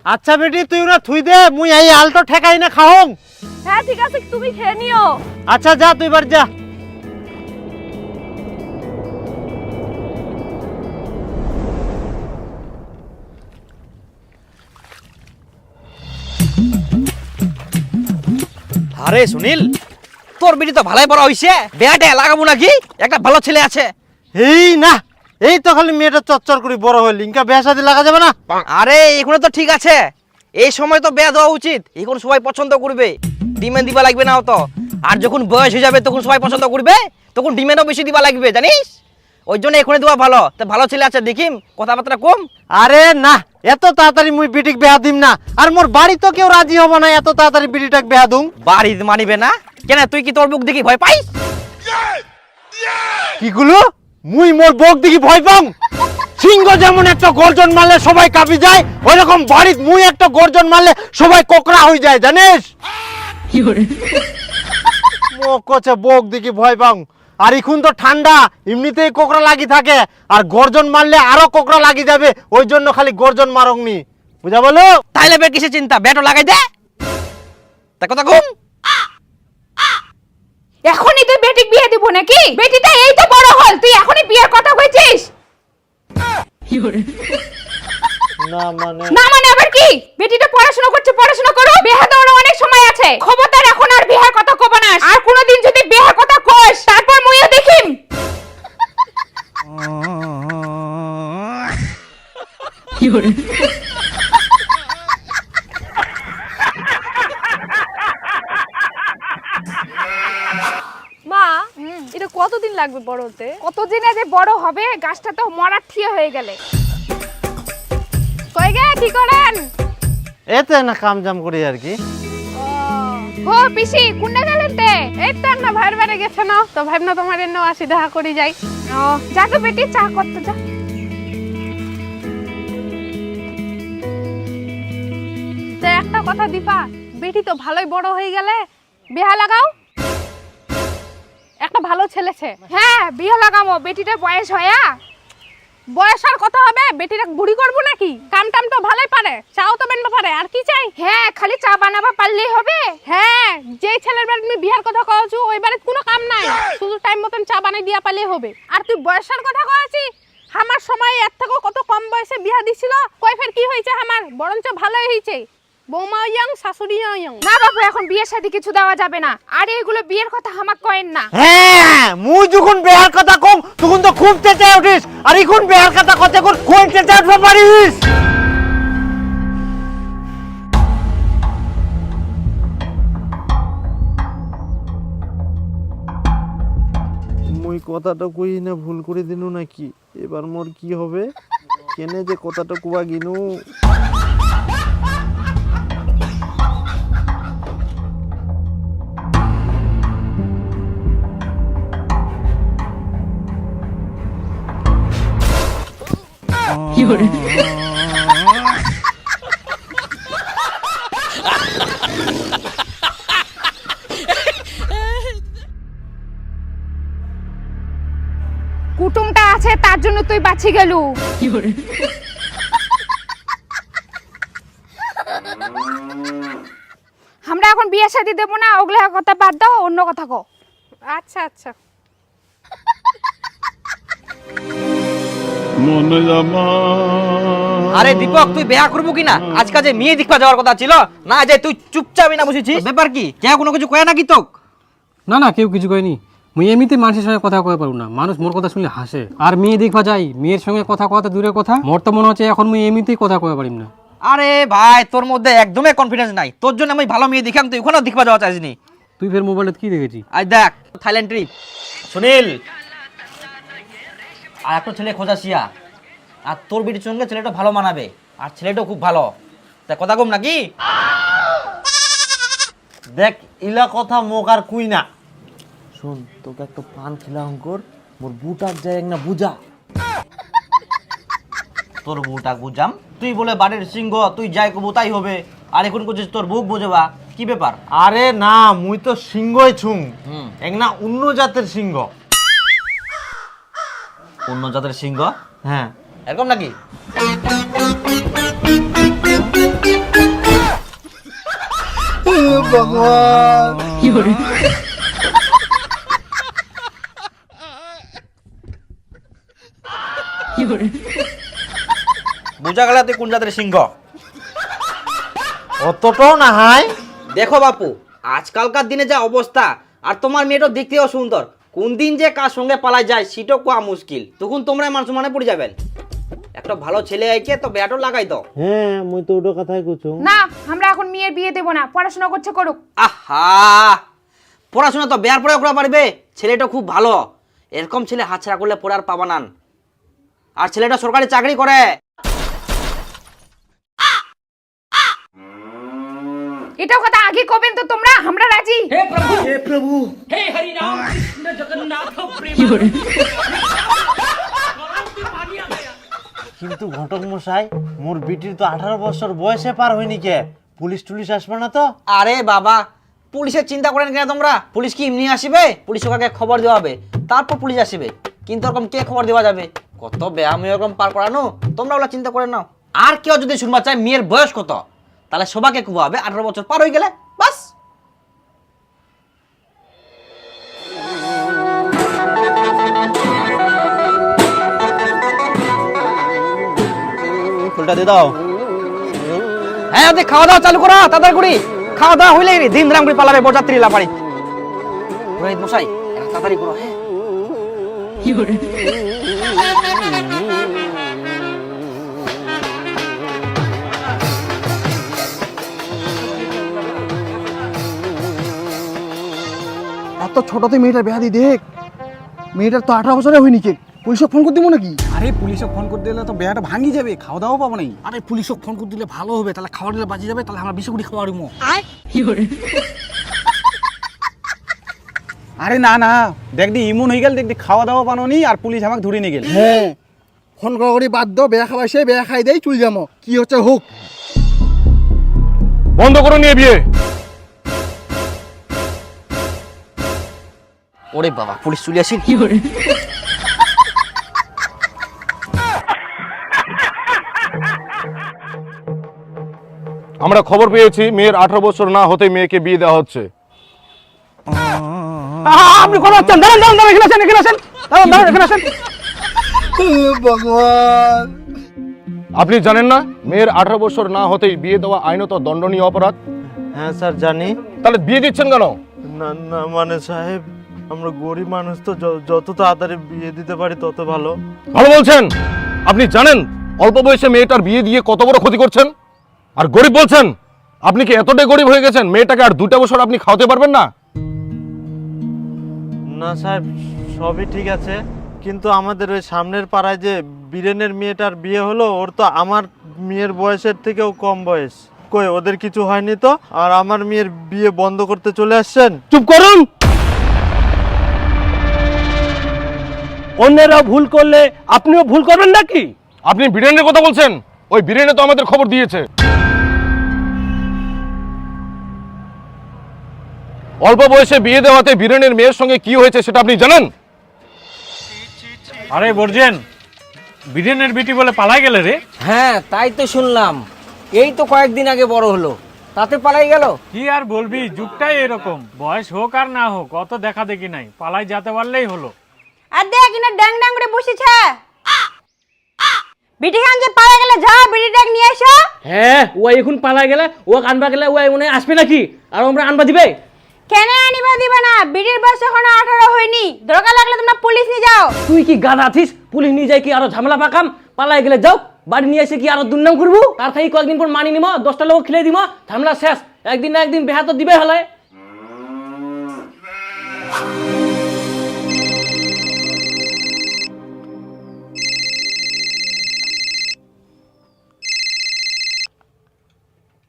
আচ্ছা বেটি তুই না থুই দে মুই এই আলটো ঠেকাই না খাওং। হ্যাঁ ঠিক আছে, তুমি খেয়ে নিও। আচ্ছা যা তুই বার যা। আরে সুনীল, তোর বিটি তো ভালোই বড় হইছে, বিয়াটা লাগাবো নাকি? একটা ভালো ছেলে আছে। এই না, এই তো খালি মেয়েটা চচ্চর করে বড় হইল, ইনকা বিয়া শাদী লাগা যাবে না? আরে এখন তো ঠিক আছে, এই সময় তো বিয়া দেওয়া উচিত, এখন সবাই পছন্দ করবে, ডিমান্ড দিবা লাগবে না তো। আর যখন বয়স হয়ে যাবে তখন সবাই পছন্দ করবে, তখন ডিমান্ডও বেশি দিবা লাগবে, জানিস? ওই জন্য এখনই দেওয়া ভালো। তো ভালো ছেলে আছে দেখিম, কথাবার্তা কম। আরে না, এত তাড়াতাড়ি মুই বিটিক বিয়া দিম না, আর মোর বাড়ি তো কেউ রাজি হবো না এত তাড়াতাড়ি বিটিটাক বিয়া দুম। বাড়ি মানিবে না কেন? তুই কি তোর মুখ দেখি ভয় পাইস? কি গুলো মুই মোর বউক দেখি ভয় পাম? সিংহ যেমন একটা গর্জন মারলে সবাই কাঁপি যায়, ওইরকম বাড়িত মুই একটা গর্জন মারলে সবাই কোকড়া হয়ে যায়, জানিস? মুখ কচ্ছে বউক দেখি ভয় পাম। আর এখন তো ঠান্ডা, এমনিতেই কোকড়া লাগি থাকে, আর গর্জন মারলে আরো কোকড়া লাগি যাবে, ওই জন্য খালি গর্জন মারংনি, বুঝা বলো? তাইলে বের কিসে চিন্তা, ব্যাটও লাগাই দে। তা কথা কম। এখনই তুই বেটিক বিয়ে দিব নাকি? বেটিটা এই তো বড় হল, তুই এখনই বিয়ের কথা কইছিস? না মানে না মানে আবার কি? বেটিটা পড়াশোনা করছে, পড়াশোনা করো, বিয়ে দেওয়ার অনেক সময় আছে। খবরদার এখন আর বিয়ের কথা কব না, আর কোনোদিন যদি বিয়ের কথা কইস তারপর মুইও দেখিম। মা, এটা কতদিন লাগবে বড় হতে? কতদিনে যে বড় হবে, গাছটা তো মরার ঠিয়া হয়ে গেলে। কই গে কি করেন? এতে না কাম জাম করি আর কি। ও পিসি কোনে গেলেন তে? এই তো না ভাইয়ের বাড়ি গেছে না, তো ভাবনা তোমার এন্ন আসি দেখা করি যাই। ও যা তো বেটি চা করতে যা। তে একটা কথা দীপা, বেটি তো ভালোই বড় হয়ে গেলে, বিয়া লাগাও। একটা ভালো ছেলেছে। হ্যাঁ বিয়ে লাগামো, বেটিটার বয়স হয়া। বয়স আর কত হবে? বেটিটা বুড়ি করবো নাকি? কাম টাম তো ভালোই পারে, চাও তো বানাতে পারে, আর কি চাই? হ্যাঁ খালি চা বানাবা পারলেই হবে। হ্যাঁ যেই ছেলের বাড়ি তুমি বিয়ার কথা কওছো ওই বাড়িতে কোনো কাম নাই, শুধু টাইম মতন চা বানাই দিয়া পারলেই হবে। আর তুই বয়সের কথা কওছি, আমার সময় এর থেকেও কত কম বয়সে বিয়া দিছিল, কই ফের কি হয়েছে আমার? বরঞ্চ ভালোই হয়েছে, বৌমা ইয়াং শাশুড়ি ইয়াং। না বাবু এখন বিয়ের সাথে কিছু দেওয়া যাবে না, আর এগুলো বিয়ের কথা আমাক কয়েন না। হ্যাঁ মুই যখন বিয়ার কথা কম তখন তো খুব চেঁচাই উঠিস, আর এখন বিয়ার কথা কত কোন চেঁচাই উঠতে পারিস? মুই কথাটা কই না ভুল করে দিনু নাকি? এবার মোর কি হবে? কেনে যে কথাটা কুয়া গিনু? কুটুমটা আছে তার জন্য তুই বাঁচি গেলু। আমরা এখন বিয়ে শাদী দেব না, ওগুলা কথা বাদ দাও, অন্য কথা কও। আচ্ছা আচ্ছা। আরে দীপক, তুই বিয়া করবো কিনা? আজকাল যে মেয়ে দেখবা যাওয়ার কথা ছিল না, যে তুই চুপচাপ না বুঝেছিস ব্যাপার কি? কেউ কোনো কিছু কয় নাকি তোক? না না, কেউ কিছু কয়নি। মুই এমনিতে মানুষের সঙ্গে কথা কয়ে পারবো না, মানুষ মোর কথা শুনলে হাসে। আর মেয়ে দেখবা যাই, মেয়ের সঙ্গে কথা কথা দূরের কথা, মোর তো মনে হচ্ছে এখন মুই এমনিতেই কথা কয়ে পারিম না। আরে ভাই, তোর মধ্যে একদমই কনফিডেন্স নাই, তোর জন্য আমি ভালো মেয়ে দেখাম, তুই ওখানেও দেখবা যাওয়া চাইছিনি। তুই ফের মোবাইলে কি দেখেছি? আজ দেখ থাইল্যান্ড ট্রিপ। সুনীল, আর একটা ছেলে খোঁজাছিয়া, আর তোর বিটির সঙ্গে ছেলেটা ভালো মানাবে, আর ছেলেটাও খুব ভালো। তা কথা কম নাকি? দেখ ইলা কথা মোক আর কুই না। শোন তোকে একটা পান খিলা অঙ্কর, মোর বুটাক যায় না বুঝা। তোর বউটা বুঝাম? তুই বলে বাড়ির সিংহ, তুই যাই কবু তাই হবে, আর এখন করছিস তোর বুক বুঝবা, কি ব্যাপার? আরে না মুই তো সিংহই ছুং, এক না অন্য জাতের সিংহ। অন্য জাতের সিংহ? হ্যাঁ এরকম নাকি? বোঝা গেল তুই কোন জাতের সিংহ। অতটাও না হাই। দেখো বাপু, আজকালকার দিনে যা অবস্থা, আর তোমার মেয়েটা দেখতেও সুন্দর, কোন দিন যে কার সঙ্গে পালা যায় সেটাও কোয়া মুশকিল। তখন তোমরা মান সম্মানে পড়ে যাবেন। একটা ভালো ছেলে আইকে তো ব্যাটও লাগাই দাও। হ্যাঁ মুই তো ওটা কথাই কইছো। না, আমরা এখন মেয়ের বিয়ে দেব না, পড়াশোনা করছে করুক। আহা, পড়াশোনা তো বিয়ার পরে করা পারবে। ছেলেটা খুব ভালো, এরকম ছেলে হাতছাড়া করলে পরে আর পাবা না। আর ছেলেটা সরকারি চাকরি করে। এটাও কথা আগে কবেন তো তোমরা, আমরা রাজি। কিন্তু ঘটক মশাই, মোর বিটির তো 18 বছর বয়সে পার হয়নি কে, পুলিশ টুলিশ আসবে না তো? আরে বাবা, পুলিশের চিন্তা করেন কেন তোমরা? পুলিশ কি এমনি আসবে? পুলিশ ওকে খবর দেওয়া হবে, তারপর পুলিশ আসবে। কিন্তু এরকম কে খবর দেওয়া যাবে? কত ব্যায়াম এরকম পার করানো, তোমরা ওগুলো চিন্তা করে নাও। আর কেউ যদি শুনবা চায় মেয়ের বয়স কত, তাহলে সবাইকে খুয়াবে 18 বছর পার হয়ে গেলে বাস। ফুলটা দিয়ে দাও। হ্যাঁ, ওদের খাওয়া দাওয়া চালু করো তাড়াতাড়ি করে। খাওয়া দাওয়া হইলে দিন রাম করে পালাবে বরযাত্রী লাপাড়ি। পুরোহিত মশাই, এটা তাড়াতাড়ি করো। হ্যাঁ, এত ছোটতে মেয়েটার বেহাদি দেখ, মেয়েটার তো 18 বছরে হয়নি কে, পুলিশক ফোন করে দিব নাকি? আরে পুলিশক ফোন করে দিলে তো বেড়াটা ভাঙি যাবে, খাওয়া দাওয়া পাবো নাই। আরে পুলিশক ফোন করে দিলে ভালো হবে, তাহলে খাওয়া দিলে বাঁচি যাবে, তাহলে আমরা 20 কোটি খাওয়া দিমো। আরে না না, দেখদি ইমন হয়ে গেল, দেখদি খাওয়া দাওয়া পানো নি, আর পুলিশ আমাকে ধরে নিয়ে গেল। হ্যাঁ, ফোন করি বাদ দাও, বেয়া খাবার সে বেয়া খাই দেয়, চুল যাবো, কি হচ্ছে হোক। বন্ধ করো নিয়ে বিয়ে। ওরে বাবা, পুলিশ চলে আসি। আমরা খবর পেয়েছি মেয়ের 18 বছর না হতে মেয়েকে বিয়ে দেওয়া হচ্ছে। আপনি কোন আছেন? দাঁড়ান দাঁড়ান দাঁড়ান, এখানে আসেন, এখানে আসেন, দাঁড়ান দাঁড়ান, এখানে আসেন। ভগবান, আপনি জানেন না মেয়ের 18 বছর না হতেই বিয়ে দেওয়া আইনত দণ্ডনীয় অপরাধ? হ্যাঁ স্যার জানি। তাহলে বিয়ে দিচ্ছেন কেন? না না মানে সাহেব, আমরা গরিব মানুষ তো, যত তাড়াতাড়ি বিয়ে দিতে পারি তত ভালো। ভালো বলছেন? আপনি জানেন অল্প বয়সে মেয়েটার বিয়ে দিয়ে কত বড় ক্ষতি করছেন? আর গরিব বলছেন? আপনি কি এতটাই গরিব হয়ে গেছেন মেয়েটাকে আর 2টা বছর আপনি খাওয়াতে পারবেন না? না সাহেব, সবই ঠিক আছে, কিন্তু আমাদের ওই সামনের পাড়ায় যে বীরেনের মেয়েটার বিয়ে হলো, ওর তো আমার মেয়ের বয়সের থেকেও কম বয়স। কই ওদের কিছু হয়নি তো, আর আমার মেয়ের বিয়ে বন্ধ করতে চলে আসছেন? চুপ করুন। অন্যেরা ভুল করলে আপনিও ভুল করবেন নাকি? আপনি বীরেনের কথা বলছেন? ওই বীরেনে তো আমাদের খবর দিয়েছে। অল্প বয়সে বিয়ে দেওয়াতে বীরেনের মেয়ের সঙ্গে কি হয়েছে সেটা আপনি জানেন? আরে বর্জেন, বীরেনের বিটি বলে পালাই গেলে রে। হ্যাঁ, তাই তো শুনলাম। এই তো কয়েকদিন আগে বড় হলো, তাতে পালাই গেল। কি আর বলবি, যুগটাই এরকম। বয়স হোক আর না হোক, অত দেখা দেখি নাই, পালাই যেতে পারলেই হলো। আর দেখ না ড্যাং ড্যাং করে বসেছে। বিটি খান যে পালা গেলে, যা বিটি ড্যাং নিয়ে এসো। হ্যাঁ, ও এখন পালা গেলে, ও আনবা গেলে ও মনে হয় আসবে নাকি? আর আমরা আনবা দিবে? কেন আনিবা দিবে না? বিটির বয়স এখনো 18 হয়নি, দরকার লাগলে তোমরা পুলিশ নিয়ে যাও। তুই কি গাধা আছিস? পুলিশ নিয়ে যায় কি আরো ঝামেলা পাকাম? পালাই গেলে যাও, বাড়ি নিয়ে এসে কি আরো দুর্নাম করবো? তার থেকে কয়েকদিন পর মানি নিব, 10টা লোক খেলে দিব, ঝামেলা শেষ। একদিন না একদিন বেহা তো দিবে হলে।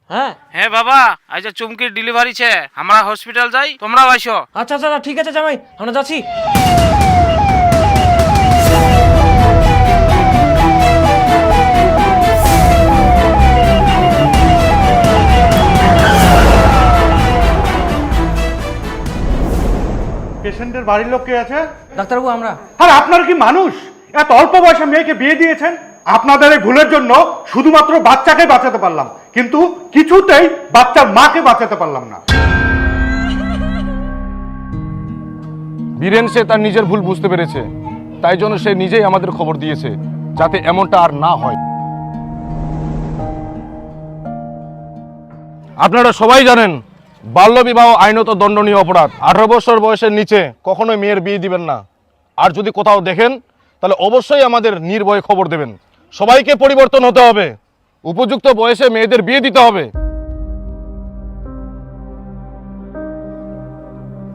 হ্যাঁ হ্যাঁ বাবা, আজ চুমকির ডেলিভারি ছে, আমরা হসপিটাল যাই, তোমরাও আইসো। আচ্ছা আচ্ছা ঠিক আছে জামাই, আমরা যাচ্ছি। পেশেন্টের বাড়ির লোক কে আছে? ডাক্তারবাবু আমরা। আর আপনার কি মানুষ? এত অল্প বয়সে মেয়েকে বিয়ে দিয়েছেন। আপনাদের এই ভুলের জন্য শুধুমাত্র বাচ্চাকে বাঁচাতে পারলাম, কিন্তু কিছুতেই বাচ্চার মাকে বাঁচাতে পারলাম না। বীরেন সে তার নিজের ভুল বুঝতে পেরেছে, তাই জন্য সে নিজেই আমাদের খবর দিয়েছে যাতে এমনটা আর না হয়। আপনারা সবাই জানেন বাল্যবিবাহ আইনত দণ্ডনীয় অপরাধ। 18 বছর বয়সের নিচে কখনোই মেয়ের বিয়ে দিবেন না। আর যদি কোথাও দেখেন তাহলে অবশ্যই আমাদের নির্ভয়ে খবর দেবেন। সবাইকে পরিবর্তন হতে হবে, উপযুক্ত বয়সে মেয়েদের বিয়ে দিতে হবে।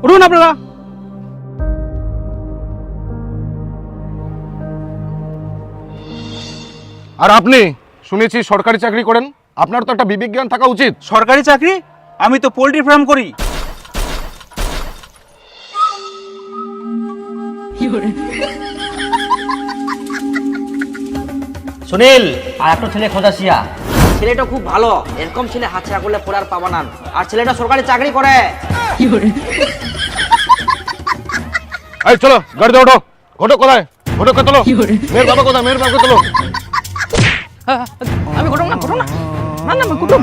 উঠুন আপনারা। আর আপনি শুনেছি সরকারি চাকরি করেন, আপনার তো একটা বিবেক জ্ঞান থাকা উচিত। সরকারি চাকরি? আমি তো পোল্ট্রি ফার্ম করি। সুনীল, আর একটা ছেলে খোঁজাছিয়া। ছেলেটা খুব ভালো, এরকম ছেলে হাতছাড়া করলে পরে আর পাবা না। আর ছেলেটা সরকারি চাকরি করে। এই চলো গাড়িতে ওঠো। ঘটক কোথায়? ঘটককে তোলো। মেয়ের বাবা কোথায়? মেয়ের বাবাকে তোলো। আমি ঘটক না, ঘটক না, না না, আমি কুটুম।